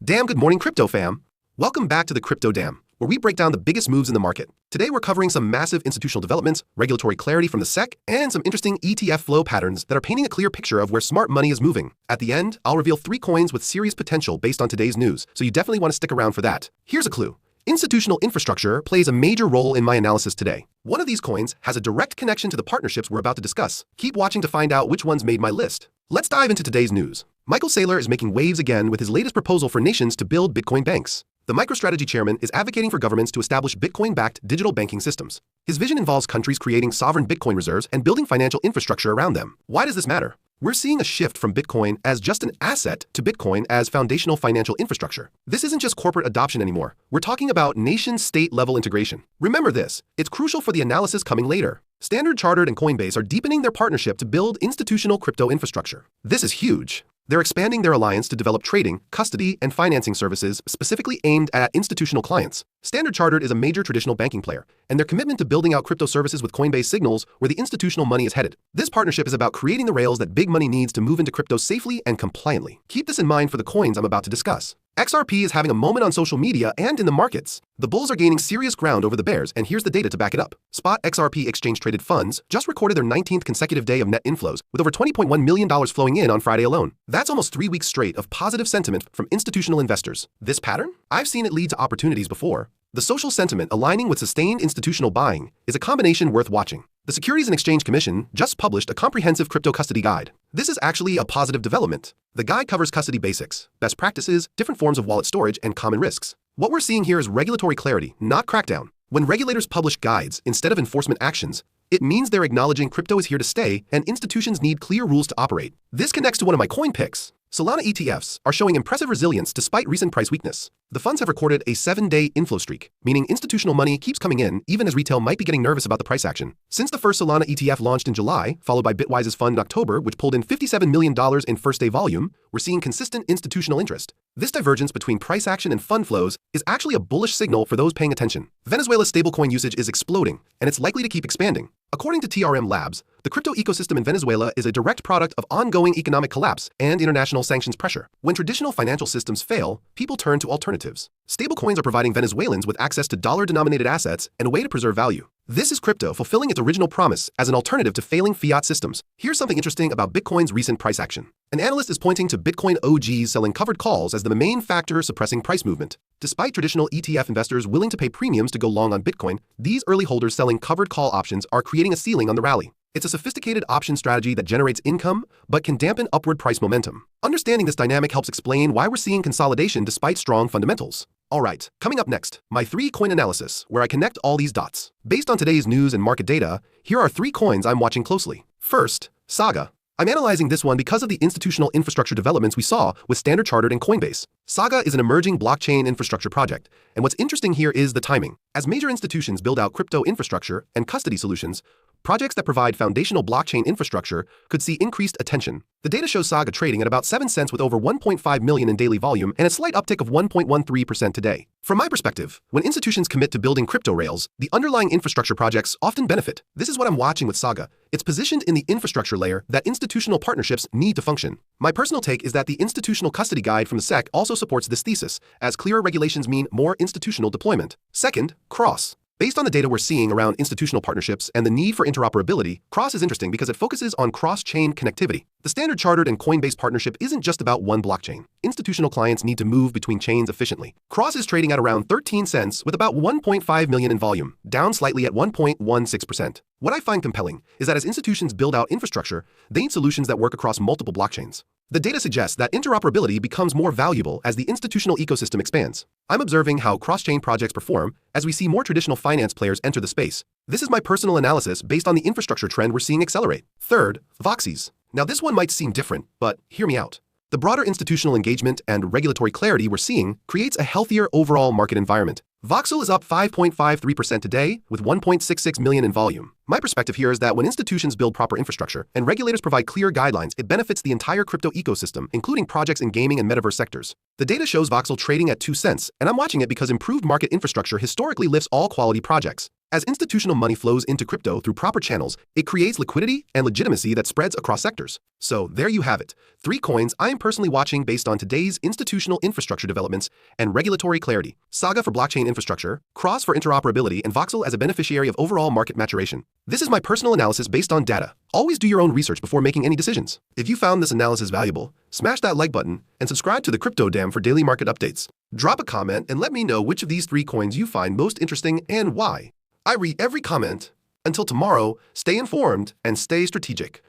Damn good morning, crypto fam. Welcome back to the Crypto Dam, where we break down the biggest moves in the market. Today we're covering some massive institutional developments, regulatory clarity from the SEC, and some interesting ETF flow patterns that are painting a clear picture of where smart money is moving. At the end, I'll reveal 3 coins with serious potential based on today's news, so you definitely want to stick around for that. Here's a clue. Institutional infrastructure plays a major role in my analysis today. One of these coins has a direct connection to the partnerships we're about to discuss. Keep watching to find out which ones made my list. Let's dive into today's news. Michael Saylor is making waves again with his latest proposal for nations to build Bitcoin banks. The MicroStrategy chairman is advocating for governments to establish Bitcoin-backed digital banking systems. His vision involves countries creating sovereign Bitcoin reserves and building financial infrastructure around them. Why does this matter? We're seeing a shift from Bitcoin as just an asset to Bitcoin as foundational financial infrastructure. This isn't just corporate adoption anymore. We're talking about nation-state level integration. Remember this, it's crucial for the analysis coming later. Standard Chartered and Coinbase are deepening their partnership to build institutional crypto infrastructure. This is huge. They're expanding their alliance to develop trading, custody, and financing services specifically aimed at institutional clients. Standard Chartered is a major traditional banking player, and their commitment to building out crypto services with Coinbase signals where the institutional money is headed. This partnership is about creating the rails that big money needs to move into crypto safely and compliantly. Keep this in mind for the coins I'm about to discuss. XRP is having a moment on social media and in the markets. The bulls are gaining serious ground over the bears, and here's the data to back it up. Spot XRP exchange-traded funds just recorded their 19th consecutive day of net inflows, with over $20.1 million flowing in on Friday alone. That's almost 3 weeks straight of positive sentiment from institutional investors. This pattern? I've seen it lead to opportunities before. The social sentiment aligning with sustained institutional buying is a combination worth watching. The Securities and Exchange Commission just published a comprehensive crypto custody guide. This is actually a positive development. The guide covers custody basics, best practices, different forms of wallet storage, and common risks. What we're seeing here is regulatory clarity, not crackdown. When regulators publish guides instead of enforcement actions, it means they're acknowledging crypto is here to stay and institutions need clear rules to operate. This connects to one of my coin picks. Solana ETFs are showing impressive resilience despite recent price weakness. The funds have recorded a 7-day inflow streak, meaning institutional money keeps coming in even as retail might be getting nervous about the price action. Since the first Solana ETF launched in July, followed by Bitwise's fund in October, which pulled in $57 million in first-day volume, we're seeing consistent institutional interest. This divergence between price action and fund flows is actually a bullish signal for those paying attention. Venezuela's stablecoin usage is exploding, and it's likely to keep expanding. According to TRM Labs, the crypto ecosystem in Venezuela is a direct product of ongoing economic collapse and international sanctions pressure. When traditional financial systems fail, people turn to alternatives. Stablecoins are providing Venezuelans with access to dollar-denominated assets and a way to preserve value. This is crypto fulfilling its original promise as an alternative to failing fiat systems. Here's something interesting about Bitcoin's recent price action. An analyst is pointing to Bitcoin OGs selling covered calls as the main factor suppressing price movement. Despite traditional ETF investors willing to pay premiums to go long on Bitcoin, these early holders selling covered call options are creating a ceiling on the rally. It's a sophisticated option strategy that generates income, but can dampen upward price momentum. Understanding this dynamic helps explain why we're seeing consolidation despite strong fundamentals. Alright, coming up next, my 3 coin analysis, where I connect all these dots. Based on today's news and market data, here are 3 coins I'm watching closely. First, Saga. I'm analyzing this one because of the institutional infrastructure developments we saw with Standard Chartered and Coinbase. Saga is an emerging blockchain infrastructure project, and what's interesting here is the timing. As major institutions build out crypto infrastructure and custody solutions, projects that provide foundational blockchain infrastructure could see increased attention. The data shows Saga trading at about 7 cents with over 1.5 million in daily volume and a slight uptick of 1.13% today. From my perspective, when institutions commit to building crypto rails, the underlying infrastructure projects often benefit. This is what I'm watching with Saga. It's positioned in the infrastructure layer that institutional partnerships need to function. My personal take is that the institutional custody guide from the SEC also supports this thesis, as clearer regulations mean more institutional deployment. Second, Cross. Based on the data we're seeing around institutional partnerships and the need for interoperability, Cross is interesting because it focuses on cross-chain connectivity. The Standard Chartered and Coinbase partnership isn't just about one blockchain. Institutional clients need to move between chains efficiently. Cross is trading at around 13 cents with about 1.5 million in volume, down slightly at 1.16%. What I find compelling is that as institutions build out infrastructure, they need solutions that work across multiple blockchains. The data suggests that interoperability becomes more valuable as the institutional ecosystem expands. I'm observing how cross-chain projects perform as we see more traditional finance players enter the space. This is my personal analysis based on the infrastructure trend we're seeing accelerate. Third, Voxys. Now this one might seem different, but hear me out. The broader institutional engagement and regulatory clarity we're seeing creates a healthier overall market environment. Voxel is up 5.53% today with 1.66 million in volume. My perspective here is that when institutions build proper infrastructure and regulators provide clear guidelines, it benefits the entire crypto ecosystem, including projects in gaming and metaverse sectors. The data shows Voxel trading at 2 cents, and I'm watching it because improved market infrastructure historically lifts all quality projects. As institutional money flows into crypto through proper channels, it creates liquidity and legitimacy that spreads across sectors. So there you have it, 3 coins I am personally watching based on today's institutional infrastructure developments and regulatory clarity. Saga for blockchain infrastructure, Cross for interoperability, and Voxel as a beneficiary of overall market maturation. This is my personal analysis based on data. Always do your own research before making any decisions. If you found this analysis valuable, smash that like button and subscribe to the Crypto Dam for daily market updates. Drop a comment and let me know which of these 3 coins you find most interesting and why. I read every comment. Until tomorrow, stay informed and stay strategic.